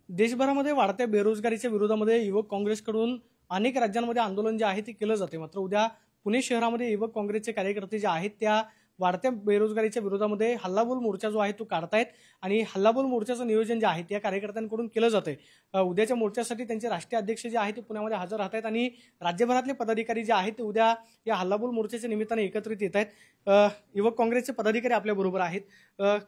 देशभरामध्ये वाढत्या बेरोजगारीच्या विरोधामध्ये युवक काँग्रेसकडून अनेक राज्यांमध्ये आंदोलन जे आहे ते केलं जाते। मात्र उद्या पुणे शहरामध्ये युवक काँग्रेसचे कार्यकर्ते जे आहेत त्या वाढत्या बेरोजगारीच्या विरोधामध्ये हल्लाबोल मोर्चा जो आहे तो काढतायत आणि हल्लाबोल मोर्चाचं नियोजन जे आहे त्या कार्यकर्त्यांकडून केलं जातंय। उद्याच्या मोर्चासाठी त्यांचे राष्ट्रीय अध्यक्ष जे आहेत ते पुण्यामध्ये हजर राहत आहेत आणि राज्यभरातले पदाधिकारी जे आहेत ते उद्या या हल्लाबोल मोर्चाच्या निमित्ताने एकत्रित येत आहेत। युवक काँग्रेसचे पदाधिकारी आपल्या बरोबर आहेत।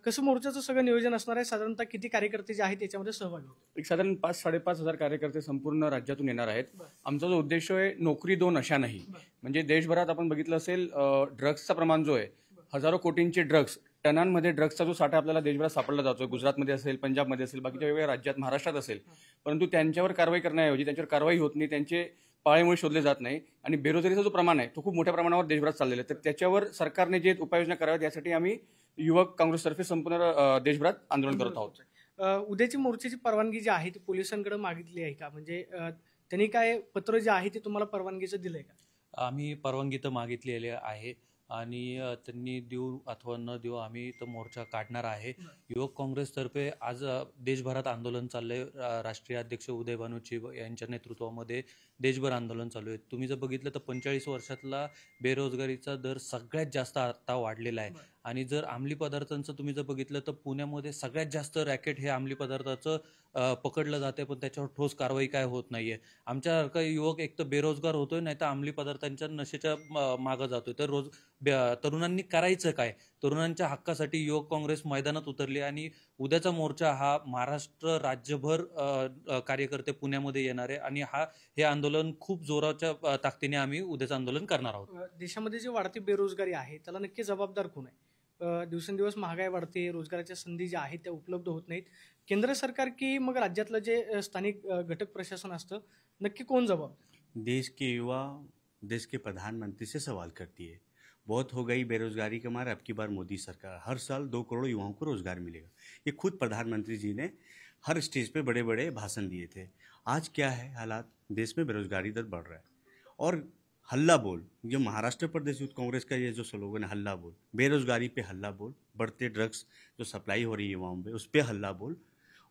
कसं मोर्चाचं सगळं नियोजन असणार आहे, साधारणतः किती कार्यकर्ते जे आहेत त्याच्यामध्ये सहभागी होतील? एक साधारण 5-5.5 हजार कार्यकर्ते संपूर्ण राज्यातून येणार आहेत। आमचा जो उद्देश आहे नोकरी दोन अशा नाही, म्हणजे देशभरात आपण बघितलं असेल ड्रग्सचं प्रमाण जो आहे हजारो कोटींचे ड्रग्स, टनांमध्ये ड्रग्सचा जो साठा आपल्याला देशभरात सापडला जातोय, गुजरातमध्ये असेल, पंजाबमध्ये असेल, बाकीच्या वेगवेगळ्या राज्यात, महाराष्ट्रात असेल, परंतु त्यांच्यावर कारवाई करण्याऐवजी त्यांच्यावर कारवाई होत नाही, त्यांचे पाळेमुळे शोधले जात नाही आणि बेरोजगारीचा जो प्रमाण आहे तो खूप मोठ्या प्रमाणावर देशभरात चाललेला आहे। तर त्याच्यावर सरकारने जे उपाययोजना कराव्यात यासाठी आम्ही युवक काँग्रेसतर्फे संपूर्ण देशभरात आंदोलन करत आहोत। उद्याची मोर्चाची परवानगी जी आहे ती पोलिसांकडे मागितली आहे का? म्हणजे त्यांनी काय पत्र जे आहे ते तुम्हाला परवानगीचं दिलंय का? आम्ही परवानगी तर मागितलेली आहे आणि त्यांनी देऊ अथवा न देऊ आम्ही तो मोर्चा काढणार आहे। युवक काँग्रेसतर्फे आज देशभरात आंदोलन चाललंय। राष्ट्रीय अध्यक्ष उदय भानूची यांच्या नेतृत्वामध्ये देशभर आंदोलन चालू आहे। तुम्ही जर बघितलं तर 45 वर्षातला बेरोजगारीचा दर सगळ्यात जास्त आता वाढलेला आहे आणि जर अंमली पदार्थांचं तुम्ही जर बघितलं तर पुण्यामध्ये सगळ्यात जास्त रॅकेट हे अंमली पदार्थाचं पकडलं जाते, पण त्याच्यावर ठोस कारवाई काय होत नाहीये। आमच्यासारखा युवक एक तर बेरोजगार होतोय, नाही तर अंमली पदार्थांच्या नशेच्या मागं जातोय। तर तरुणांनी करायचं काय? तरुणांच्या हक्कासाठी युवक काँग्रेस मैदानात उतरली आणि उद्याचा मोर्चा हा महाराष्ट्र राज्यभर कार्यकर्ते पुण्यामध्ये येणार आहे आणि हे आंदोलन खूप जोराच्या ताकदीने आम्ही उद्याचं आंदोलन करणार आहोत। देशामध्ये जी वाढती बेरोजगारी आहे त्याला नक्की जबाबदार कोण आहे? दिवसेंदिवस महागाई वाढते, रोजगाराच्या संधी ज्या आहेत त्या उपलब्ध होत नाहीत। केंद्र सरकार की मग राज्यातलं जे स्थानिक घटक प्रशासन असतं, नक्की कोण जबाबदार? देश के युवा देश के प्रधानमंत्री से सवाल करती है। बहुत हो गई बेरोजगारी के मारे, अब की बार मोदी सरकार, हर साल 2 करोड़ युवाओं को रोजगार मिलेगा। ये खुद प्रधानमंत्री जी ने हर स्टेज पे बड़े बड़े भाषण दिए थे। आज क्या है हालात? देश में बेरोजगारी दर बढ़ रहा है और हल्ला बोल, जो महाराष्ट्र प्रदेश यूथ कांग्रेस का ये जो स्लोगन है हल्ला बोल, बेरोजगारी पे हल्ला बोल, बढ़ते ड्रग्स जो सप्लाई हो रही है युवाओं पे उस पर हल्ला बोल,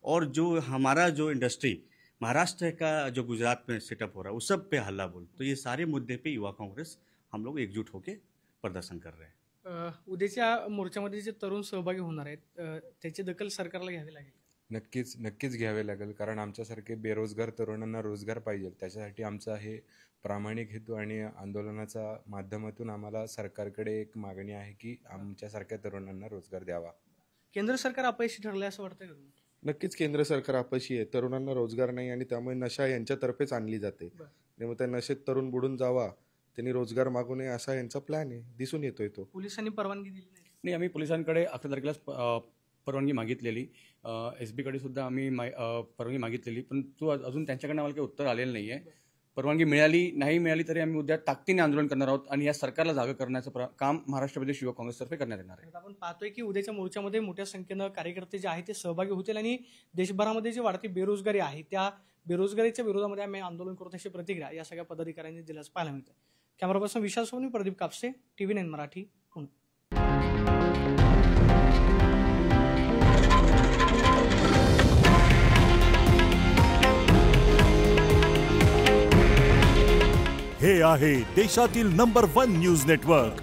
और जो हमारा जो इंडस्ट्री महाराष्ट्र का जो गुजरात में सेटअप हो रहा है उस सब पे हल्ला बोल। तो ये सारे मुद्दे पे युवा कांग्रेस हम लोग एकजुट होकर प्रदर्शन कर रहे हैं। उद्याच्या मोर्चामध्ये जे तरुण सहभागी होणार आहेत त्याची दखल सरकारला घ्यावी लागेल। नक्कीच घ्यावे लागेल, कारण आमच्यासारखे बेरोजगार तरुणांना रोजगार पाहिजे। त्याच्यासाठी आमचा हे प्रामाणिक हेतू आणि आंदोलनाच्या माध्यमातून आम्हाला सरकारकडे एक मागणी आहे की आमच्यासारख्या तरुणांना रोजगार द्यावा। केंद्र सरकार अपयशी ठरले असं वाटतं का? नक्कीच केंद्र सरकार अपयशी आहे। तरुणांना रोजगार नाही आणि त्यामुळे नशा यांच्यातर्फेच आणली जाते। त्यामुळे त्या नशेत तरुण बुडून जावा, त्यांनी रोजगार मागू नये असा यांचा प्लॅन आहे, दिसून येतोय तो। पोलिसांनी परवानगी दिली नाही, आम्ही पोलिसांकडे 11 तारखेला परवानगी मागितलेली, SB कडे सुद्धा आम्ही परवानगी मागितलेली, पण तो अजून त्यांच्याकडनं आम्हाला काही उत्तर आलेलं नाही आहे। परवानगी मिळाली नाही मिळाली तरी आम्ही उद्या ताकदीने आंदोलन करणार आहोत आणि या सरकारला जागा करण्याचं काम महाराष्ट्र प्रदेश युवक काँग्रेसतर्फे करण्यात येणार आहे। आपण पाहतोय की उद्याच्या मोर्चामध्ये मोठ्या संख्येनं कार्यकर्ते जे आहेत ते सहभागी होतील आणि देशभरामध्ये जी वाढती बेरोजगारी आहे त्या बेरोजगारीच्या विरोधामध्ये आम्ही आंदोलन करतो अशी प्रतिक्रिया या सगळ्या पदाधिकाऱ्यांनी दिल्याचं पाहायला मिळतं। कॅमेरा पर्सन विशाल सोनी, प्रदीप कापसे, TV9 मराठी, पुणे। हे आहे देशातील नंबर 1 न्यूज नेटवर्क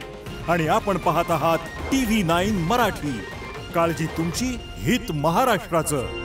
आणि आपण पाहत आहात TV9 मराठी। काळजी तुमची, हित महाराष्ट्राचं।